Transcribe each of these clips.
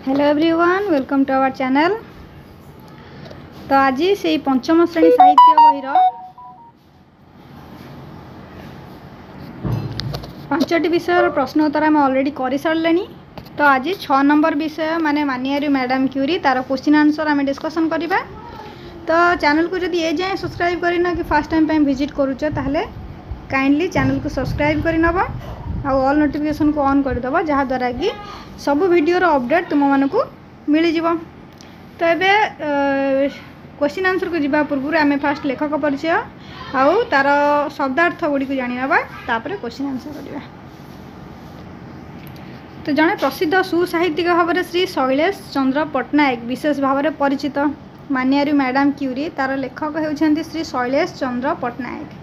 Hello everyone welcome to our channel. तो आज से पंचम श्रेणी साहित्य बहिर पांचटी विषय प्रश्न उत्तर आम अलरेडी कर सारे। तो आज 6 नंबर विषय माने मानियारी मैडम क्यूरी तार क्वेश्चन आंसर आम डिस्कसन करवा। तो चैनल को जब ये जाए सब्सक्राइब करना कि फर्स्ट टाइम विजिट करुच ताहले काइंडली चैनल को सब्सक्राइब करनब आउ ऑल नोटिफिकेशन को ऑन करदेव जहाँद्वारा कि सब वीडियो अपडेट तुम मानक मिल जाव। तो ये क्वेश्चन आंसर को जावा पूर्व आम फास्ट लेखक परिचय आउ तार शब्दार्थ गुड़ी को जाना तापर क्वेश्चन आंसर करवा। तो जड़े प्रसिद्ध सुसाहित्यिक भाव में श्री शैलेश चंद्र पट्टनायक विशेष भाव में परिचित। मानियारी मैडम क्यूरी तार लेखक होती श्री शैलेश चंद्र पट्टनायक।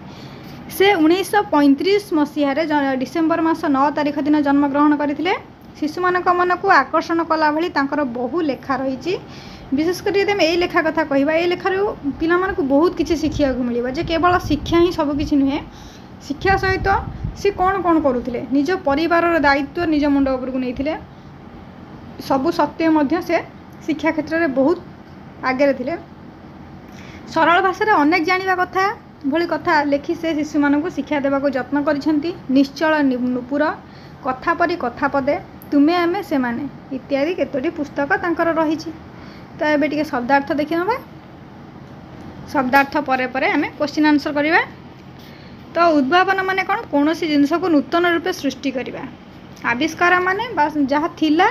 से 1935 मसीह डिसेम्बर मास 9 तारिख दिन जन्मग्रहण करते। शिशु मान मन को आकर्षण कला भली बहु लेखा रही। विशेषकर यदि लेखा कथा कहवा ये लेखार पिला मानक बहुत किसी शिखा मिले जे केवल शिक्षा ही सबकि नुहे शिक्षा सहित सी कौन कौन करुले निज परिवार दायित्व निज मुंड उपरकू नहीं सबु सत्वे से शिक्षा क्षेत्र में बहुत आगे थे। सरल भाषा अनेक जानिबा कथा भली कथा लेखि से शिशु मानक शिक्षा देवाक जत्न करिसेंती। निश्चल नुपुर कथा परी कथा पदे तुमे आमे से माने इत्यादि केतोटी पुस्तक तांकर रही। तो ये टिके शब्दार्थ देखि नबा। शब्दार्थ परे परे आमे क्वेश्चन आंसर करिबा। तो उद्भावन माने कोन कोनोसी जिनिस को नूतन रूपे सृष्टि करिबा। आविष्कार माने बस जहाँ थिला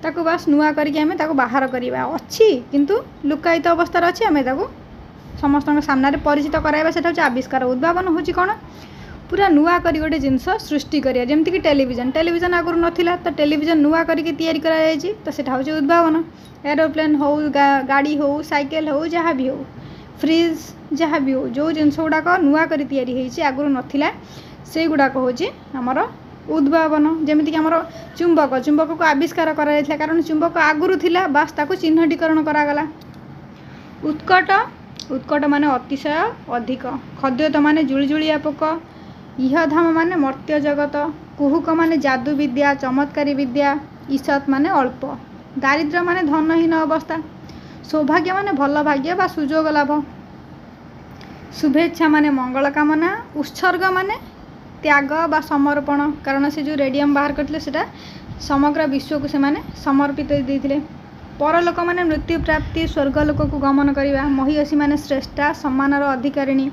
ताको बस नुआ करके आमे ताको बाहर करिबा अछि किंतु लुकायित अवस्था रे अछि आमे ताको समस्त सामने परिचित कराइबा सेटा होछि आविष्कार। उद्भावन होछि कोन पूरा नुआ करी गोटे जिनस सृष्टि करिया जेमति कि टेलीविजन आगुर नथिला तो टेलीविजन नुआ करके तैयारी करा जायछि तो सेटा होछि उद्भावन। एरोप्लेन हो गाड़ी हो साइकेल हो जहाँ भी हो फ्रिज जहाँ भी हो जो जिनस गुड़ाक नुआ करी तैयारी होइछि आगुर नथिला से गुड़ाक होछि हमर उद्भावन। जेमति कि हमर चुंबक को आविष्कार करा जायथिला कारण चुंबक आगुर थिला बास ताको चिन्हटीकरण करागला। उत्कट माने अतिशय अधिक। खद्योत माने जुलजुलिया पोक। इहधाम माने मर्त्य जगत। कुहुक माने जादू विद्या चमत्कारी विद्या। ईसत माने अल्प। दारिद्र्य माने धनहीन अवस्था। सौभाग्य माने भल भाग्य बा सुजोग लाभ। शुभेच्छा माने मंगल कामना। उत्सर्ग माने त्याग बा समर्पण कारण से जो रेडियम बाहर करते सेटा समग्र विश्व को से माने समर्पित देइथिले। परलोक माने मृत्यु प्राप्ति स्वर्गलोक को गमन करवा। महिषी माने श्रेष्ठा सम्मानर अधिकारिणी।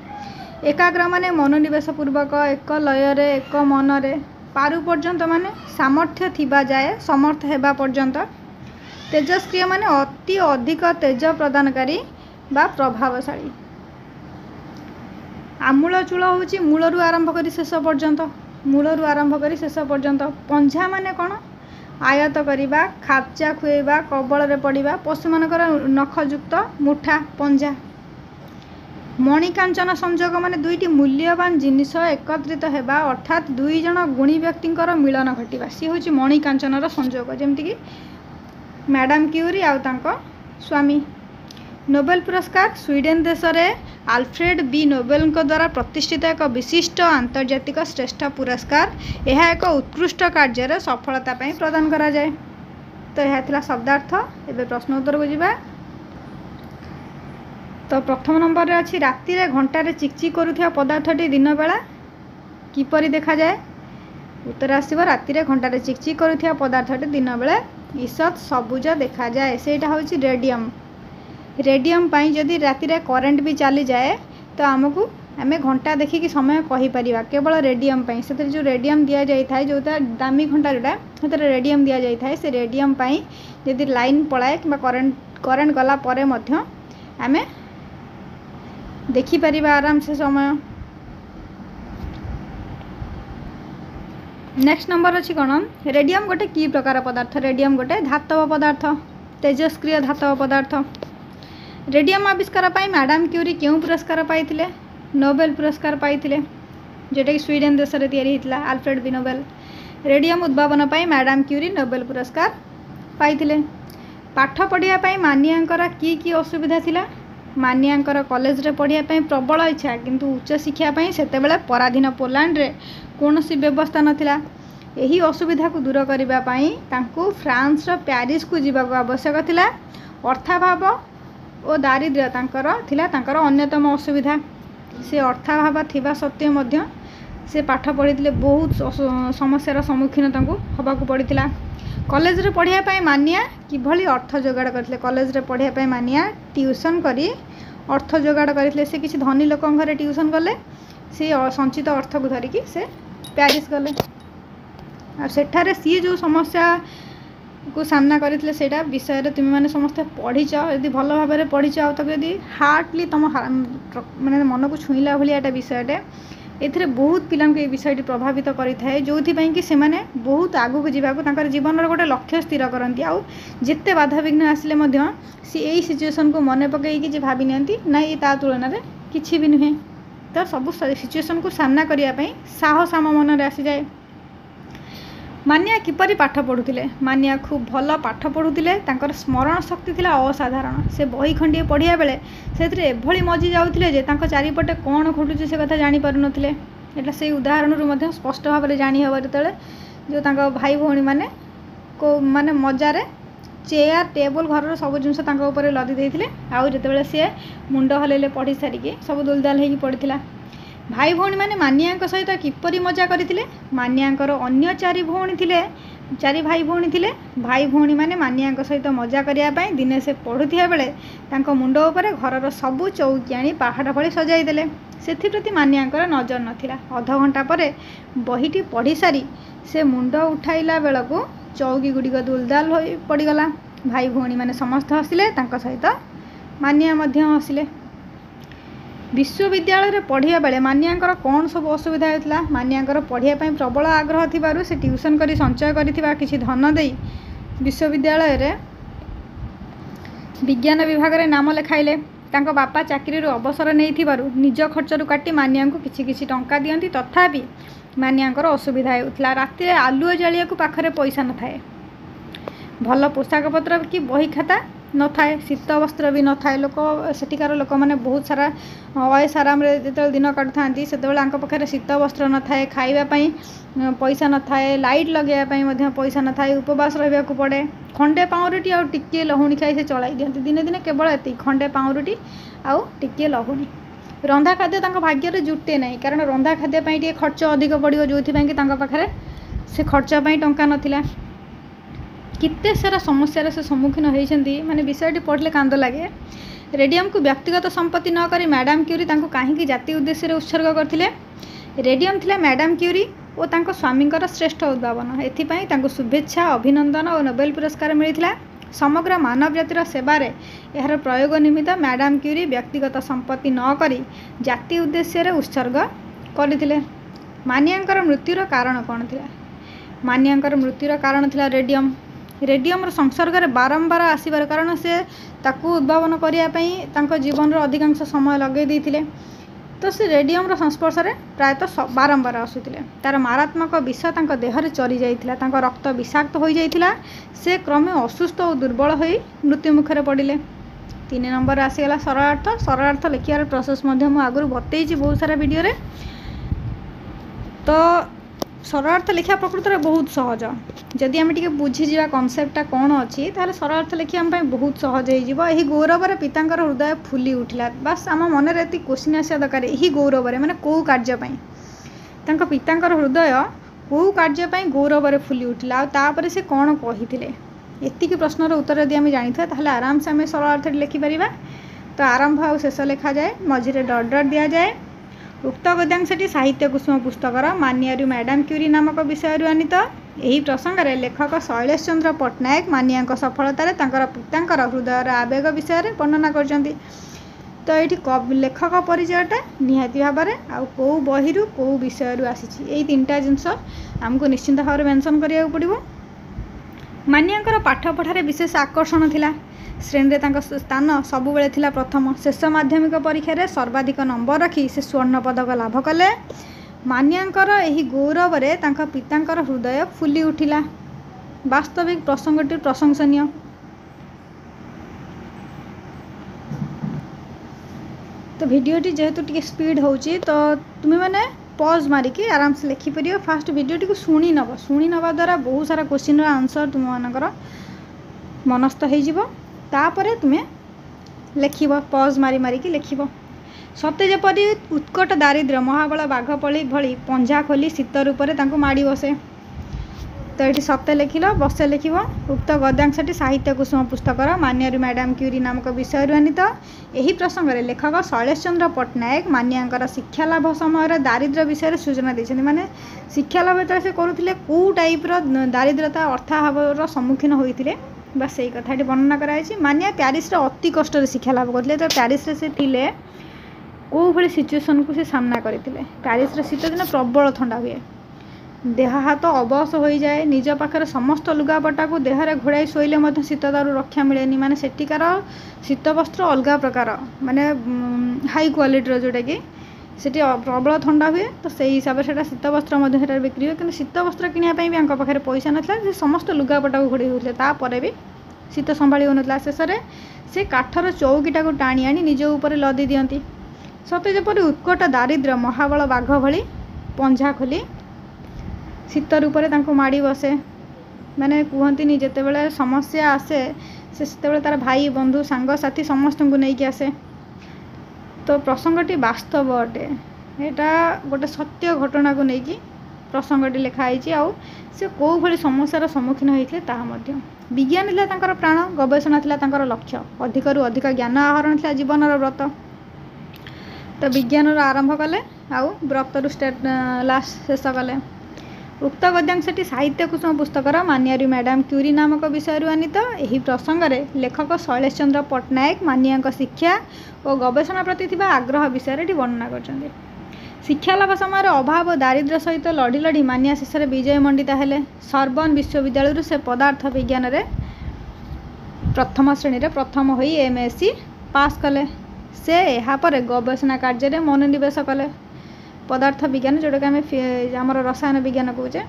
एकाग्र माने मनोनिवेश पूर्वक एक लयरे एक मनरे। पारु पर्यंत माने सामर्थ्य थिबा जाए समर्थ हेबा पर्यंत। तेजस्क्रिय माने अति अधिक तेज प्रदानकारी बा प्रभावशाली। आमूल चूल होची मूलरू आरंभ करी शेष पर्यंत। पंझा माने कोन आयत करिबा खापचा खुएबा कबल रे पड़िबा पशु मानकर नखयुक्त मुठा पंजा। मणिकांचन संजोग माने दुईटी मूल्यवान जिनिस एकत्रित हेबा अर्थात दुई जन गुणी व्यक्तिंकर मिलन घटिबा सी होची मणिकांचनर संजोग जेमति कि मैडम क्यूरी आउ तांको स्वामी। नोबेल पुरस्कार स्वीडेन देश रे आल्फ्रेड बी नोबेल द्वारा प्रतिष्ठित एक विशिष्ट आंतर्जातिक श्रेष्ठ पुरस्कार। यह एक उत्कृष्ट कार्य सफलता प्रदान करा जाए। तो यह थिला शब्दार्थ। एबे प्रश्न उत्तर को जीवा। तो प्रथम नंबर रे अछि राति रे घंटा रे चिकचिक करूथिया पदार्थटी दिन बेला किपरि देखा जाए। उत्तर आसीबो राति रे घंटा रे चिकचिक करूथिया पदार्थटी दिन बेला ईषत सबुज देखा जाए। सेटा होछि रेडियम। रेडियम पाई जदि राति रे करंट भी चली जाए तो आमको आमे घंटा देखिकी समय कहि परिबा केवल रेडियम पाई। से जो रेडियम दिया जाई थाए जोटा दामी घंटा जोटा से रेडियम दिया जाई थाए से रेडियम पाई जदि लाइन पलाए कि करंट गला परे मध्य आमे देखि परिबा आराम से समय। नेक्स्ट नंबर अछि कोन रेडियम गोटे की प्रकार पदार्थ। रेडियम गोटे धातव पदार्थ तेजस्क्रिय धातव पदार्थ। रेडियम आविष्कार पाई मैडम क्यूरी क्यों पुरस्कार पाइथिले। नोबेल पुरस्कार पाइथिले जोटा कि स्वीडेन देश रे तैयारी हितला आल्फ्रेड बी नोबेल। रेडियम उद्भावन पाई मैडम क्यूरी नोबेल पुरस्कार पाइथिले। पाठ पढ़िया पाई मानियांकर की असुविधा थिला। मानियांकर कॉलेज रे पढ़िया पाई प्रबल इच्छा किंतु उच्च शिक्षा पाई सेते बेले पराधीन पोलैंड रे कोनोसी व्यवस्था नथिला। यही असुविधा को दूर करने फ्रांस प्यारिस को जीवा आवश्यक थिला। अर्थाभाव और दारिद्र्य तांकर अन्यतम असुविधा। से अर्थाभाव थिबा सत्वे मध्य से पाठ पढ़ी बहुत समस्यार सम्मुखीन होगा पड़ता। कॉलेज रे पढ़ाई मानिया किभली अर्थ जोगाड़ करते। कॉलेज रे पढ़ाई मानिया ट्यूशन करी अर्थ जोगाड़ करते। से किसी धनी लोक घरे ट्यूशन गले से संचित अर्थ को धरिकी से प्यारिस गले। आ सेठारे सी जो समस्या को सामना करते सेटा विषय तुम मैंने समस्त पढ़ीच यदि भल भाव में पढ़ीच आदि हार्टली तुम माने मन को छुईला भाया विषयटे एथिरे बहुत पिला ये विषय प्रभावित करें जो कि से माने बहुत आगू जावाक जीवन गोटे लक्ष्य स्थिर करती। आउ जिते बाधा विघ्न आसिले सी यही सिचुएसन को मन पकईकि भावी नियंती ना ये ता तुलन में किसी भी नुहे। तो सब सिचुएसन को सामना करने साहस आम मन में आसी जाए। मानिया किपरि पाठ पढ़ुले। मानिया खूब भल पाठ पढ़ुले। स्मरण शक्ति थिला असाधारण। से बही खंडे पढ़िया बेले से एभली मजी जाउथिले जे तांको चारिपटे कौन घटुचे से कथा जानी पारु नथिले। एटा से उदाहरण स्पष्ट भाव में जानी हवा जेतेले जो तांको भाई भौणी माने को माने मजारे चेयर टेबल घर सब जिनस तांको ऊपर लदी देथिले। आउ जेतेबेले से मुंड हलेले पढ़ी सारिके सब दुलदाल होई पड़िथिला। भाई भौणी माने मानिया सहित किपरि मजा करथिले। मानियांकर अन्य चारि भौणी थिले, चारि भाई भौणी थिले। भाई भौणी माने मानिया सहित मजा करिया पई दिने से पढ़ुथिया बेले तांको मुंड ऊपर घरर सबु चौकी आनी पहाड़ भली सजाई देले। सेथिप्रति मानियांकर नजर नथिला। अध घंटा परे बहीटी पढ़ी सारी से मुंड उठाइला बेलको चौकी गुड़िक दुलदाल हो पड़गला। भाई भौणी माने समस्त हसिले तांको सहित मानिया मध्य हसिले। विश्वविद्यालय पढ़िया बेले मानियांकर कौन सब असुविधा होता। मानियांकर पढ़िया प्रबल आग्रह थिबारु से ट्यूशन करी संचय करिथिबा किछि धन देई विश्वविद्यालय रे विज्ञान विभाग रे नाम लेखाइले। तांको बापा चाकरी अवसर नहीं थिबारु निज खर्चरु काटी मानिया को किछि किछि टंका दियंती। तथापि मानियांकर असुविधा होता। राति आलुओ जालिया को पाखरे पैसा न थाए। भल पोशाक पत्र कि बही खाता न थाए। शीत वस्त्र भी न थाए। लोक सेठिकार लोक मैंने बहुत सारा अयस आराम जो दिन काटुता से पाखे शीत वस्त्र न थाए। खाइबापी पैसा न थाए। लाइट लगेवाई पैसा न थाए। उपवास रहा पड़े। खंडे पाउरुटी आउ टिके लहुणी खाई से चलाई दिखती। दिने दिने केवल एति खंडे पाउरुटी आउ टिके लहुणी। रंधा खाद्य भाग्य जुटे ना कारण रंधा खाद्य खर्च अधिक पड़ो जो पाखे से खर्चपाई टंका नथिला। कितने सारा समस्या से सम्मुखीन होती माने विषयटी पढ़ले कांद लगे। रेडियम को व्यक्तिगत संपत्ति न करी मैडम क्यूरी तांको कहीं जाति उद्देश्य उत्सर्ग करथिले। रेडियम थिला मैडम क्यूरी और तांको स्वामींकर श्रेष्ठ उद्भावन। एथिपाई तांको शुभेच्छा अभिनंदन और नोबेल पुरस्कार मिलिथिला। समग्र मानव जातिर सेवारे यार प्रयोग निमित्त मैडम क्यूरी व्यक्तिगत संपत्ति न करी जाति उद्देश्य उत्सर्ग करथिले। मानियांकर मृत्युर कारण कौन थिला। मानियांकर मृत्युर कारण थिला रेडियम। रेडियम संसर्ग में बारंबार आसबार कारण से ताकू उद्भावन करने जीवन अधिकांश समय लगे देते। तो से रेडियम संस्पर्श में प्रायतः बारंबार आसुले। तार मारात्मक विष देहरे चरी जाता। रक्त विषाक्त हो जाता। से क्रमे असुस्थ और दुर्बल हो मृत्यु मुखर पड़े। 3 नंबर आसीगला सरलार्थ। सरलार्थ लिखार प्रोसेस आगुरी बतई बहुत सारा वीडियो रे। तो सरलार्थ लिखा प्रकृत में बहुत सहज। जदि आम टे बुझीजा कनसेप्टा कौन अच्छी ताल सरलार्थ लिखा आम बहुत सहज हो। गौरव पितांकर हृदय फुली उठिला। बास आम मन में ये क्वेश्चन आसा दरकार यही गौरव माने कौ कार्यपाई पितांकर हृदय कौ कार्यपाई गौरव फुली उठिला। तापर से कौन कही एतिक प्रश्नर उत्तर यदि आम जानी था आराम से आम सरलार्थ लिखिपर। तो आरंभ आ शेष लिखा जाए मझे डट डट दि जाए। उक्त गद्यांशटी साहित्य कुसुम पुस्तकर मानियारू मैडम क्यूरी नामक विषय आनीत। यही प्रसंग में लेखक शैलेश चंद्र पट्टनायक मानिया सफलतार पितांकर हृदयर आवेग विषय वर्णना कर। तो ये लेखक परिचयटा निहाती भाव में आउ कौ बही कौ विषय आसी 3टा जिनस आमको निश्चिंत भाव में मेंशन करिया पड़ो। मानियांकर पाठ पढ़ारे विशेष आकर्षण थिला। श्रेणी में स्थान सबुबले थिला प्रथम। शेष माध्यमिक परीक्षा रे सर्वाधिक नंबर रखी से स्वर्ण पदक लाभ कले। मानियांकर यही गौरव रे तांका पितांकर हृदय फुली उठिला। वास्तविक प्रसंगटी प्रशंसनीय। तो वीडियोटी जेहेतु टिके स्पीड होची तो तुम्हें मैंने पज मारिकी आराम से लिखिपर फास्ट भिडियोटी को शुणी नवा द्वारा बहुत सारा क्वेश्चन आंसर तुम मानकर मनस्थ होपर तुम्हें लिख पज मारी मारिकी लिख सते जेपरी उत्कट दारिद्र्य महाबल बाघपली भली पंजा खोली शीत रूपे माड़ी बसे तो ये सत्य लिखिल बसे लिख उक्त गद्यांशटी साहित्य कुसुम पुस्तकर मान्यरू मैडम क्यूरी नामक विषय आनीत यही प्रसंग में लेखक शैलेश चंद्र पट्टनायक मान्यांकर शिक्षा लाभ समय दारिद्र्य विषय सूचना देते माने शिक्षा लाभ जो से करुले कौ टाइप दारिद्रता अर्थाभावर सम्मुखीन होते बस यही कथाटी वर्णना कराई। मानिया प्यारिस अति कष्ट शिक्षा लाभ करते तो प्यारिस से थे कौ भाई सिचुएसन को से सामना करते प्यारिस शीत दिन प्रबल ठंडा हुए देह हाथ अबस हो जाए निज पाखे समस्त लुगापटा को देहरे घोड़ाई शोले शीत दारू रक्षा मिले माने सेठिकार शीत वस्त्र अलग प्रकार माने हाई क्वालिटी जोटा कि सेठी प्रबल ठंडा हुए तो से हिसाब से शीत वस्त्र बिक्री हुए कि शीत वस्त्र किनापी पाखे पैसा नाला समस्त लुगापटा को घोड़े होते भी शीत संभाली होना शेष से काठर चौकीटा को टाणी आनी निज उपर लदी दियंती सते जेपरी उत्कट दारिद्र्य महाबल बाघ भली पंजा खोली शीत रूपे माड़ी बसे मैंने कहती जिते समस्या आसे से तार भाई बंधु सांगसाथी समस्त को लेकिन आसे तो प्रसंगटी वास्तव अटे यहाँ गोटे सत्य घटना को लेकिन प्रसंगटी लिखाई आउ से कौ भाई समस्यार सम्मुखीन होते विज्ञान था प्राण गवेषणा था लक्ष्य अधिकरू अधिक ज्ञान आहरण था जीवन व्रत तो विज्ञान आरंभ कले आउ व्रतर लास्ट शेष कले उक्त गद्यांशटी साहित्य कुसुम पुस्तकर मान्यरू मैडम क्यूरी नामक विषय आनीत यही प्रसंग में लेखक शैलेश चंद्र पट्टनायक मानिया शिक्षा और गवेषणा प्रति आग्रह विषय वर्णना कर शिक्षा लाभ समय अभाव और दारिद्र्य सहित लड़ी लड़ी मानिया शेष में विजय मंडिता हेले सरबन विश्वविद्यालय से पदार्थ विज्ञान में प्रथम श्रेणी में प्रथम हो MSc पास कले से यापर गवेषणा कार्य में मनोनिवेश कले पदार्थ विज्ञान जोटा कि आम रसायन विज्ञान कहे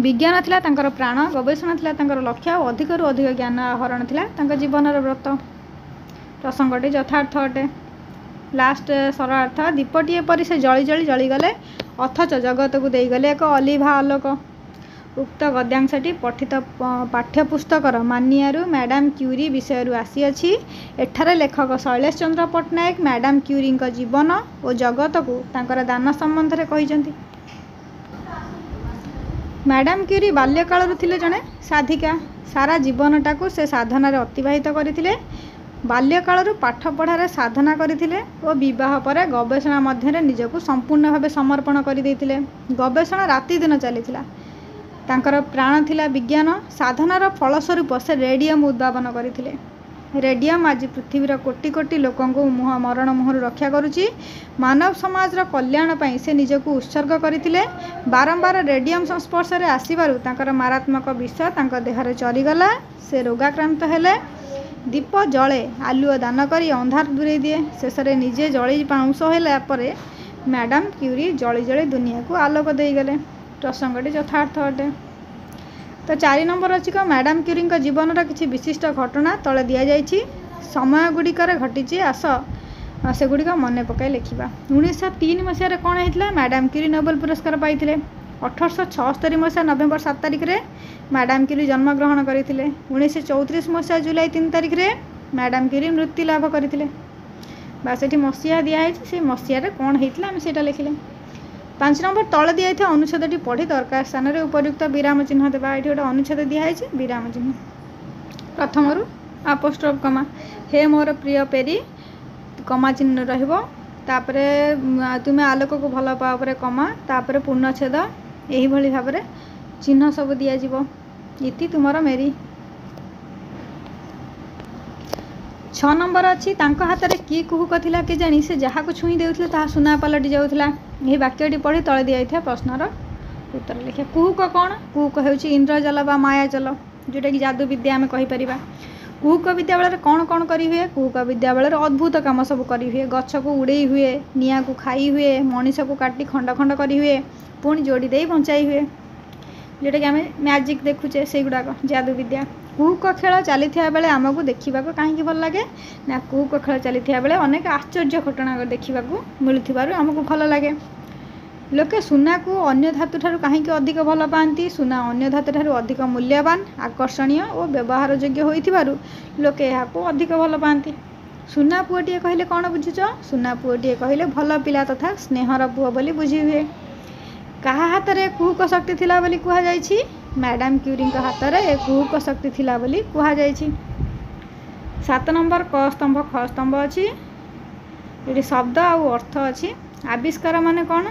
विज्ञान थिला तांकर प्राण गवेषणा थिला तांकर लक्ष्य और अधिकरू अधिक ज्ञान आहरण थिला जीवन व्रत प्रसंगटी यथार्थ अटे लास्ट सरलार्थ दीपटीए परी से जली जली जलीगले अथच जगत को देगले एक अलिभा आलोक उक्त गद्यांशटी पठित पाठ्यपुस्तकर मानियारू मैडम क्यूरी विषय आसी अछि एठारे लेखक शैलेश चंद्र पट्टनायक मैडम क्यूरी जीवन और जगत को तांकर दान संबंध में कहिसेंती। मैडम क्यूरी बाल्यकालरू थिले जणे साधिका सारा जीवनटा को से साधना अतिबाहित करथिले बाल्यकालरू पाठ पढ़ारे साधना करथिले और विवाह पर गवेषणा मध्य निजको संपूर्ण भाव समर्पण कर देथिले गवेषणा राति दिन चलीथिला तांकर प्राण थिला विज्ञान साधनार फलस्वरूप से रेडियम उद्भावन करथिले रेडियम आज पृथ्वीर कोटि कोटि लोकंको मुह मरण मुहर रक्षा करुची मानव समाजर कल्याण पई से निजको उत्सर्ग करथिले बारंबार रेडियम संस्पर्श रे आसीबारु तांकर मारात्मक विष तांकर देहरे चरीगला से रोगाक्रांत हेले दीप जले आलुओ दान करी अंधार दूरे दिए शेष में निजे जली पाउंस होला परे मैडम क्यूरी जली जली दुनिया को आलोक देगले प्रसंगटी यथार्थ अटे। तो 4 नंबर अच्छी मैडम क्यूरी जीवन किसी विशिष्ट घटना तले दि जाइए समय गुड़िकर घटी आस से गुड़िक मन पकाई लिखा 1903 मसीह कौन होता मैडम क्यूरी नोबेल पुरस्कार पाई 1876 मसीहा नवेम्बर 7 तारिख रे मैडम क्यूरी जन्मग्रहण करते 1934 मसीहा जुलाई 3 तारिख रे मैडम क्यूरी मृत्यु लाभ करते बास ये मसीहा दिखाई से मसीह कौन होता आम से लिखिले 5 नंबर तले दिखाई अनुच्छेदटी पढ़ी दरकार स्थान में उपयुक्त विराम चिन्ह देवा ये गोटे अनुच्छेद दिखाई विराम चिन्ह प्रथम अपोस्ट्रोफ कमा हे मोर प्रिय पेरी कमा चिन्ह रहीपर तुम्हें आलोक को भल पावर कमा तापर पूर्णछेद यही भली भाव में चिन्ह सब दिज्व इति तुमर मेरी 6 नंबर अच्छी हाथ में किए कुहुक थिला के जानी से जहाँ को छुई देउथिले ताहा सुना पलटि जाउथिला यही वाक्यटी पढ़ी तले दिया प्रश्नर उत्तर लिखा कुहुक कौन कुहुक होउछि इंद्रजाल बा मायाजाल जोटा कि जादू विद्या आम कहीपर कुहुक विद्या बेल कौन कौन करी हुए कुहुक विद्या बेल अद्भुत काम सब करी हुए गछ को उड़े हुए निआ को खाई हुए मनीष को काटी खंड खंड करी हुए पुणी जोड़ी दे बंचाई हुए जोटा कि आम मैजिक देखुचे से गुड़ाक जादू विद्या कुक खेल चली बेले आमको देखा कहीं भल लगे ना कुक खेल चली बेले अनेक आश्चर्य घटना देखा मिलूँ आमको भल लगे लोके सुना को अन्य धातु ठारू कहीं अधिक भल पाती सुना अन्य धातु ठारू अधिक मूल्यवान आकर्षणीय और व्यवहार योग्य होइथिबारु लोके यहाँ अधिक भल पाती सुना पुओटे कहले कौन बुझुच सुना पुओटे कहले भल पिला तथा स्नेहर पुओ बोली बुझी हुए कहा हाथ में कुहुक शक्ति थिला बोली कुहा जायछि मैडम क्यूरी हाथ में कुहुक शक्ति थिला बोली कुहा जायछि 7 नंबर क स्तंभ ख स्तंभ अच्छी ये शब्द आउ अर्थ अच्छी आविष्कार माने कौन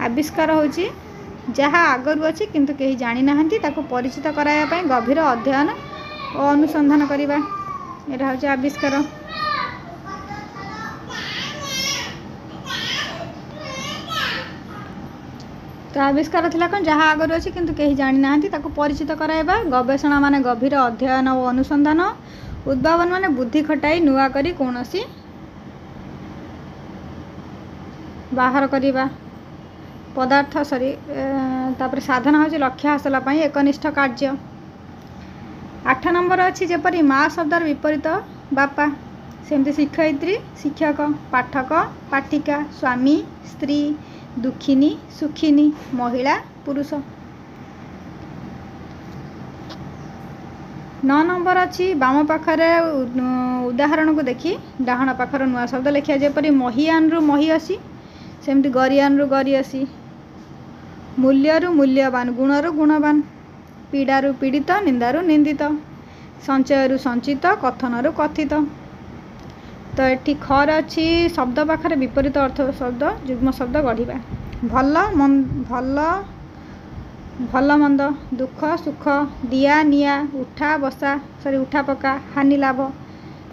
आविष्कार होची जहाँ आगरू अच्छी किंतु कहीं जानी नाहंती ताको परिचित कराया ପାଇଁ गभीर अध्ययन और अनुसंधान करिबा एटा होची आविष्कार तो आविष्कार थिला कौन जहाँ आगरू अच्छी किंतु कहीं जानी नाहंती ताको परिचित कराइबा गवेषणा माने गभीर अध्ययन और अनुसंधान उद्भावन माने बुद्धि खटाई नुआ करी कोनोसी बाहर करिबा पदार्थ सरी तापर साधन होची लक्ष्य हासिल पई एकनिष्ठ कार्य 8 नंबर अच्छी जेपरी माँ शब्दर विपरीत बापा सेमती शिक्षयित्री शिक्षक पाठक पाठिका स्वामी स्त्री दुखिनी सुखिनी महिला पुरुष 9 नंबर अच्छी बाम पाखरे उदाहरण को देखी डाहण पाखर नुआ शब्द लिखा जेपरी महियान रु महियसी सेमती गरियान रु गरियसी मूल्य रु मूल्यवान गुण रु गुणवान पीड़ा रु पीड़ित निंदा रु निंदित संचय रु संचित कथन रु कथित तो ये खर अच्छी शब्द पाखरे विपरीत अर्थ शब्द युग्म शब्द गढ़ा भल भल भल मंद दुख सुख दिया निया उठा बसा सॉरी उठा पका हानि लाभ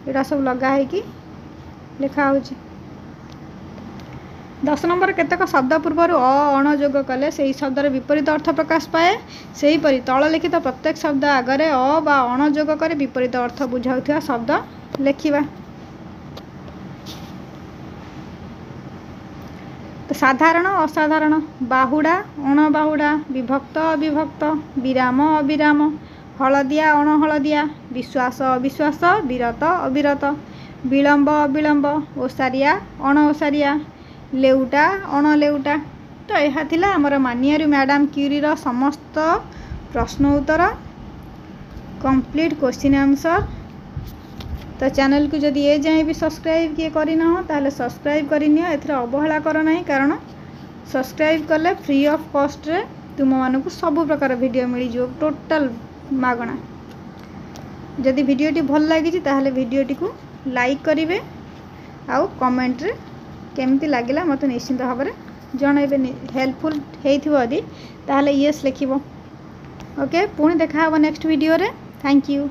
यहाँ सब लगा है लिखा हो 10 नंबर केतक शब्द पूर्वर अण जोग कले से शब्दर विपरीत अर्थ प्रकाश पाए से परी तल लिखित प्रत्येक शब्द आगरे अ बा अण जोग करे विपरीत अर्थ बुझाउथिया शब्द लिखिबा तो साधारण असाधारण बाहुड़ा अणबाहुड़ा विभक्त अविभक्त विराम अविराम हलदिया अणहलदिया विश्वास अविश्वास विरत अविरत विलंब अविलंब ओसारिया अणओसारिया लेउटा अणलेउटा तो यह थिला हमर मानियारू मैडम क्यूरी रो समस्त प्रश्न उत्तर कंप्लीट क्वेश्चन आंसर तो चैनल को जदि ए जाए भी सब्सक्राइब किए करना हो ताहले सब्सक्राइब करनी एथरे अवहेला कर नहीं कारण सब्सक्राइब कले फ्री ऑफ कॉस्ट रे तुम मानक सब प्रकार वीडियो मिल जो टोटल मागणा जदि वीडियोटी भल लगी ताहले वीडियोटी को लाइक करेंगे आउ कमेंट रे केमती लगिला मत निश्चिंत भाव में जनइबे हेल्पफुल होती ताहले यस लिखिबो ओके पुणी देखा नेक्स्ट वीडियो रे थैंक यू।